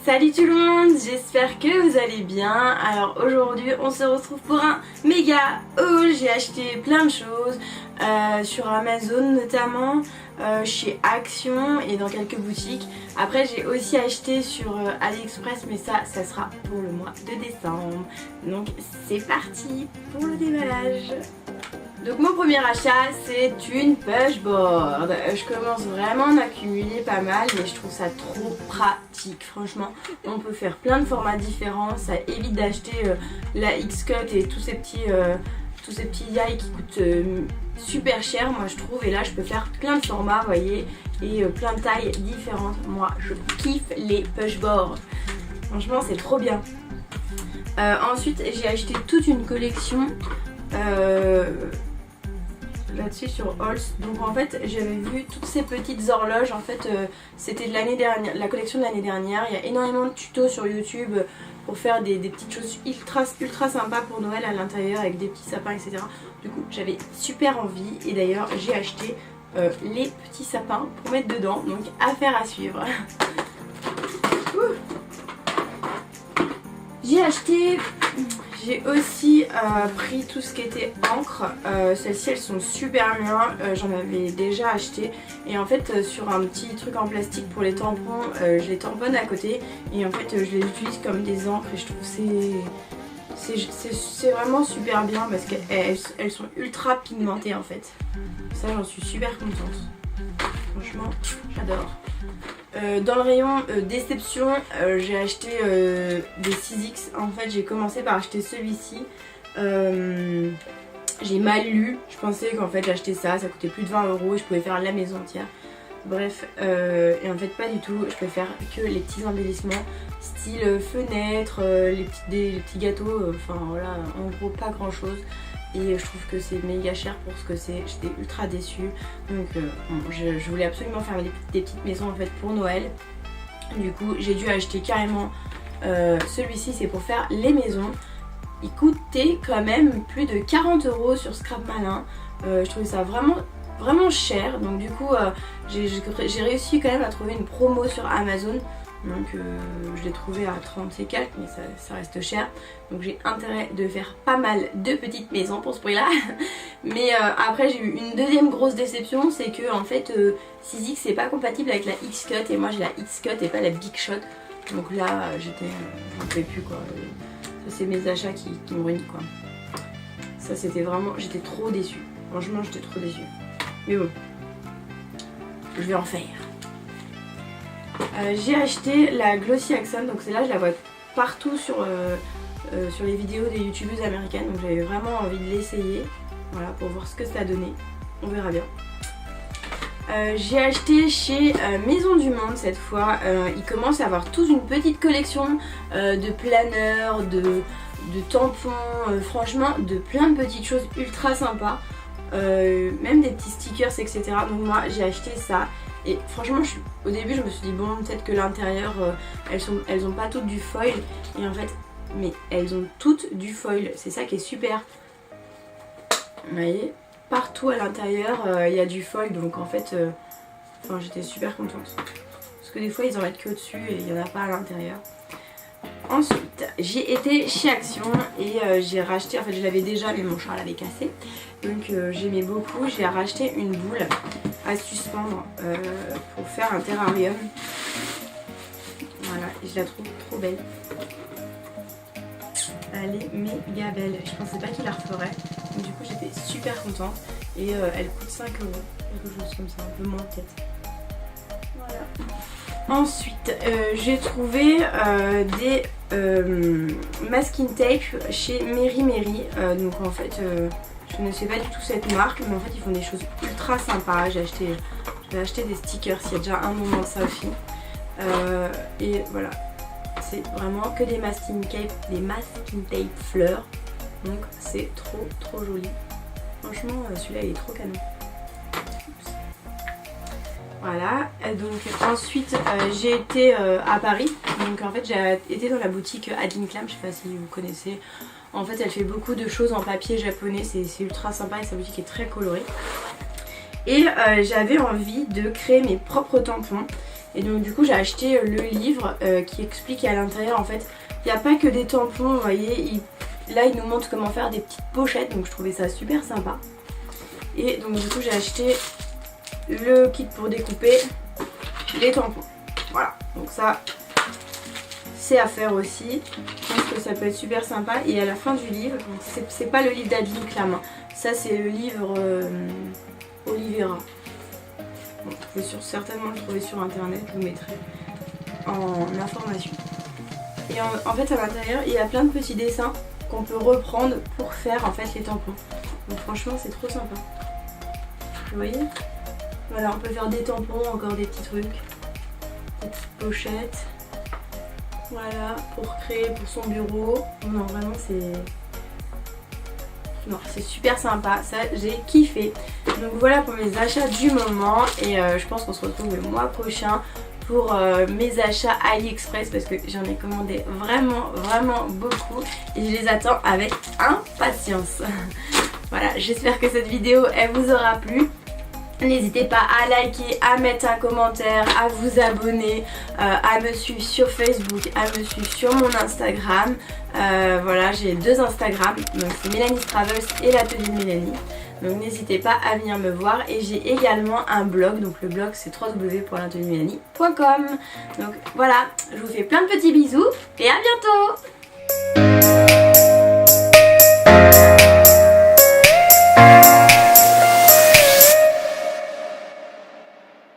Salut tout le monde, j'espère que vous allez bien. Alors aujourd'hui on se retrouve pour un méga haul. J'ai acheté plein de choses sur Amazon notamment, chez Action et dans quelques boutiques. Après j'ai aussi acheté sur AliExpress, mais ça sera pour le mois de décembre. Donc c'est parti pour le déballage. Donc mon premier achat c'est une pushboard. Je commence vraiment à en accumuler pas mal, mais je trouve ça trop pratique. Franchement on peut faire plein de formats différents. Ça évite d'acheter la X-Cut et tous ces petits yaïs qui coûtent super cher moi je trouve. Et là je peux faire plein de formats vous voyez, et plein de tailles différentes. Moi je kiffe les pushboards. Franchement c'est trop bien. Ensuite j'ai acheté toute une collection là-dessus sur Halls. Donc en fait j'avais vu toutes ces petites horloges. En fait c'était de l'année dernière, la collection de l'année dernière. Il y a énormément de tutos sur YouTube pour faire des petites choses ultra sympas pour Noël à l'intérieur avec des petits sapins etc. Du coup j'avais super envie et d'ailleurs j'ai acheté les petits sapins pour mettre dedans. Donc affaire à suivre. J'ai aussi pris tout ce qui était encre. Celles-ci elles sont super bien. J'en avais déjà acheté. Et en fait sur un petit truc en plastique pour les tampons, je les tamponne à côté. Et en fait je les utilise comme des encres. Et je trouve c'est vraiment super bien parce qu'elles sont ultra pigmentées en fait. Ça j'en suis super contente. Franchement j'adore. Dans le rayon déception, j'ai acheté des 6X. En fait j'ai commencé par acheter celui-ci. J'ai mal lu. Je pensais qu'en fait j'achetais ça coûtait plus de 20 € et je pouvais faire la maison entière. Bref, et en fait pas du tout. Je peux faire que les petits embellissements style fenêtre, les petits gâteaux. Enfin voilà, en gros pas grand chose. Et je trouve que c'est méga cher pour ce que c'est. J'étais ultra déçue. Donc bon, je voulais absolument faire des petites maisons en fait pour Noël. Du coup j'ai dû acheter carrément celui-ci. C'est pour faire les maisons. Il coûtait quand même plus de 40 € sur Scrap Malin. Je trouvais ça vraiment cher. Donc du coup j'ai réussi quand même à trouver une promo sur Amazon. Donc je l'ai trouvé à 30 et quelques, mais ça reste cher. Donc j'ai intérêt de faire pas mal de petites maisons pour ce prix là. Mais après j'ai eu une deuxième grosse déception. C'est que en fait 6X c'est pas compatible avec la X-Cut. Et moi j'ai la X-Cut et pas la Big Shot. Donc là j'en pouvais plus quoi. Ça c'est mes achats qui me ruinent quoi. Ça c'était vraiment, j'étais trop déçue. Franchement j'étais trop déçue. Mais bon, je vais en faire. J'ai acheté la Glossy Accent, donc celle-là je la vois partout sur les vidéos des youtubeuses américaines, donc j'avais vraiment envie de l'essayer, voilà, pour voir ce que ça donnait, on verra bien. J'ai acheté chez Maison du Monde cette fois. Ils commencent à avoir tous une petite collection de planeurs, de tampons, franchement de plein de petites choses ultra sympas, même des petits stickers etc. Donc moi j'ai acheté ça. Et franchement au début je me suis dit bon peut-être que l'intérieur elles ont pas toutes du foil. Et en fait mais elles ont toutes du foil. C'est ça qui est super. Vous voyez, partout à l'intérieur il y a du foil. Donc en fait enfin, j'étais super contente. Parce que des fois ils en mettent que au-dessus et il n'y en a pas à l'intérieur. Ensuite j'ai été chez Action et j'ai racheté, en fait je l'avais déjà mais mon chat l'avait cassé. Donc j'aimais beaucoup, j'ai racheté une boule à suspendre pour faire un terrarium. Voilà, et je la trouve trop belle. Elle est méga belle, je pensais pas qu'il la referait. Donc du coup j'étais super contente. Et elle coûte 5 €, quelque chose comme ça, un peu moins peut-être. Voilà. Ensuite j'ai trouvé des masking tape chez Mary Mary. Donc en fait je ne sais pas du tout cette marque, mais en fait ils font des choses ultra sympas. J'ai acheté des stickers il y a déjà un moment de ça aussi. Et voilà, c'est vraiment que des masking tape fleurs. Donc c'est trop joli. Franchement celui-là il est trop canon. Voilà, donc ensuite j'ai été à Paris. Donc en fait j'ai été dans la boutique Adeline Clam, je sais pas si vous connaissez. En fait elle fait beaucoup de choses en papier japonais, c'est ultra sympa et sa boutique est très colorée. Et j'avais envie de créer mes propres tampons. Et donc du coup j'ai acheté le livre qui explique à l'intérieur en fait, il n'y a pas que des tampons, vous voyez, là il nous montre comment faire des petites pochettes, donc je trouvais ça super sympa. Et donc du coup j'ai acheté le kit pour découper les tampons. Voilà, donc ça c'est à faire aussi. Je pense que ça peut être super sympa. Et à la fin du livre, c'est pas le livre d'Adeline Clam, hein. Ça c'est le livre Olivera. Bon, vous pouvez certainement le trouver sur internet, je vous mettrai en information. Et en fait à l'intérieur il y a plein de petits dessins qu'on peut reprendre pour faire en fait les tampons. Donc franchement c'est trop sympa. Vous voyez? Voilà, on peut faire des tampons, encore des petits trucs, des petites pochettes. Voilà, pour créer pour son bureau. Non vraiment c'est super sympa, ça j'ai kiffé. Donc voilà pour mes achats du moment et je pense qu'on se retrouve le mois prochain pour mes achats AliExpress parce que j'en ai commandé vraiment beaucoup et je les attends avec impatience. Voilà, j'espère que cette vidéo elle vous aura plu. N'hésitez pas à liker, à mettre un commentaire, à vous abonner, à me suivre sur Facebook, à me suivre sur mon Instagram. Voilà, j'ai 2 Instagram, donc c'est Mélanie Travels et l'atelier de Mélanie. Donc n'hésitez pas à venir me voir et j'ai également un blog, donc le blog c'est www.l'atelierdelmélanie.com. Donc voilà, je vous fais plein de petits bisous et à bientôt.